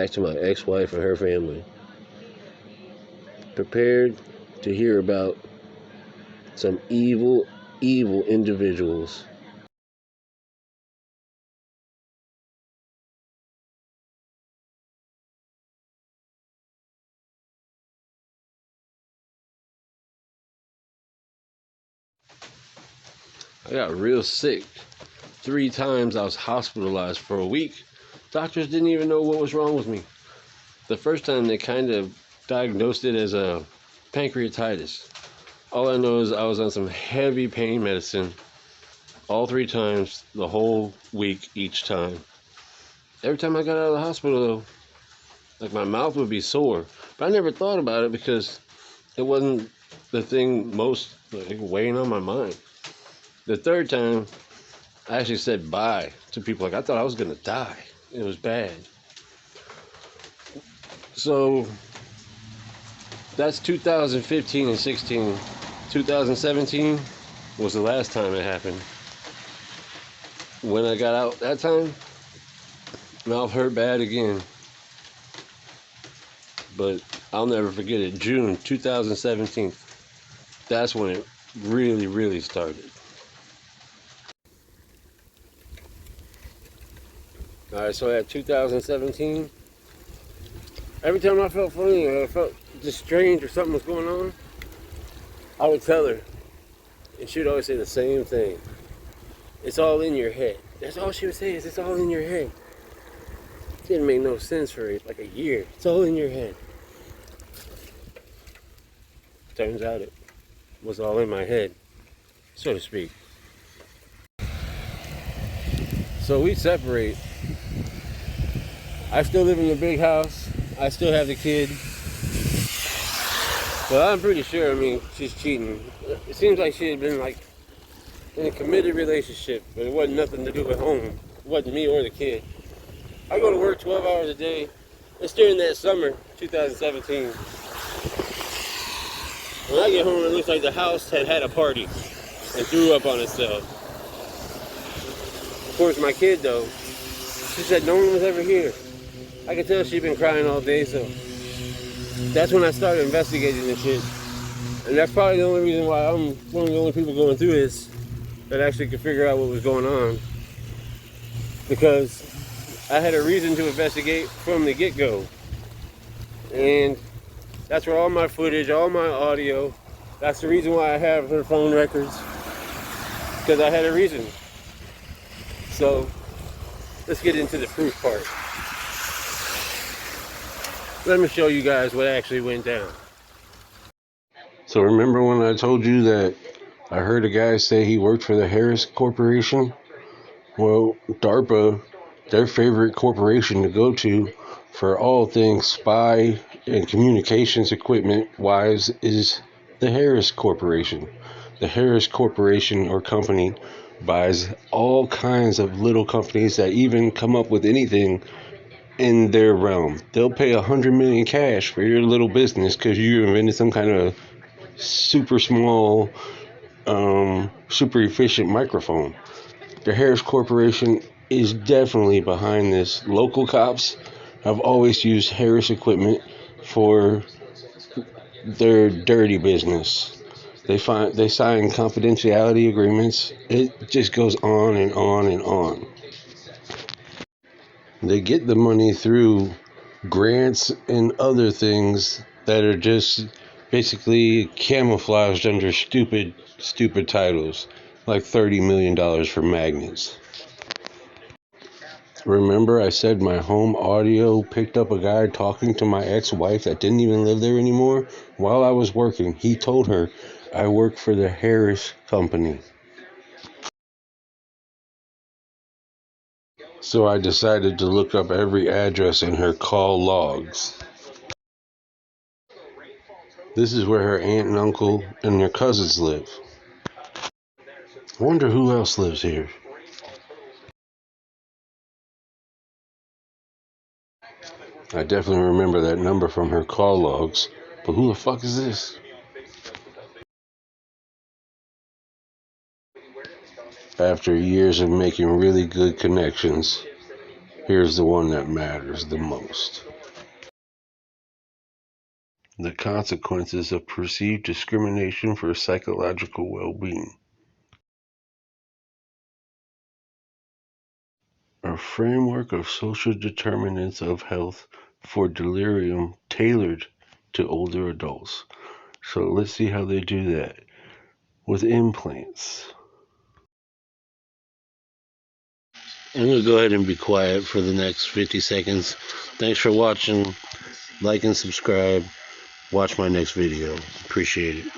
Back to my ex-wife and her family. Prepared to hear about some evil, evil individuals. I got real sick. 3 times I was hospitalized for a week. Doctors didn't even know what was wrong with me. The first time they kind of diagnosed it as a pancreatitis. All I know is I was on some heavy pain medicine all 3 times, the whole week each time. Every time I got out of the hospital though, like my mouth would be sore. But I never thought about it because it wasn't the thing most weighing on my mind. The third time, I actually said bye to people. Like I thought I was gonna die. It was bad. So that's 2015 and 16. 2017 was the last time it happened. When I got out that time, mouth hurt bad again. But I'll never forget it. June 2017. That's when it really, really started. Alright, so at 2017, every time I felt funny or I felt just strange or something was going on, I would tell her. And she would always say the same thing. It's all in your head. That's all she would say is it's all in your head. It didn't make no sense for like a year. It's all in your head. Turns out it was all in my head, so to speak. So we separate. I still live in the big house. I still have the kid. Well, I'm pretty sure, she's cheating. It seems like she had been in a committed relationship, but it wasn't nothing to do with home. It wasn't me or the kid. I go to work 12 hours a day. It's during that summer, 2017. When I get home, it looks like the house had a party and threw up on itself. Of course, my kid, though, she said no one was ever here. I could tell she'd been crying all day, so that's when I started investigating this shit. And that's probably the only reason why I'm one of the only people going through this that actually could figure out what was going on. Because I had a reason to investigate from the get-go. And that's where all my footage, all my audio, that's the reason why I have her phone records. Because I had a reason. So, let's get into the proof part. Let me show you guys what actually went down. So remember when I told you that I heard a guy say he worked for the Harris Corporation? Well, DARPA, their favorite corporation to go to for all things spy and communications equipment wise is the Harris Corporation. The Harris Corporation or company buys all kinds of little companies that even come up with anything in their realm. They'll pay $100 million cash for your little business because you invented some kind of super small, super efficient microphone. The Harris Corporation is definitely behind this. Local cops have always used Harris equipment for their dirty business. They sign confidentiality agreements. It just goes on and on and on. They get the money through grants and other things that are just basically camouflaged under stupid titles, like $30 million for magnets. Remember I said my home audio picked up a guy talking to my ex-wife that didn't even live there anymore? While I was working, he told her I work for the Harris Company. So I decided to look up every address in her call logs. This is where her aunt and uncle and their cousins live. I wonder who else lives here. I definitely remember that number from her call logs, but who the fuck is this? After years of making really good connections, Here's the one that matters the most. The consequences of perceived discrimination for psychological well-being. A framework of social determinants of health for delirium tailored to older adults. So let's see how they do that with implants. I'm going to go ahead and be quiet for the next 50 seconds. Thanks for watching. Like and subscribe. Watch my next video. Appreciate it.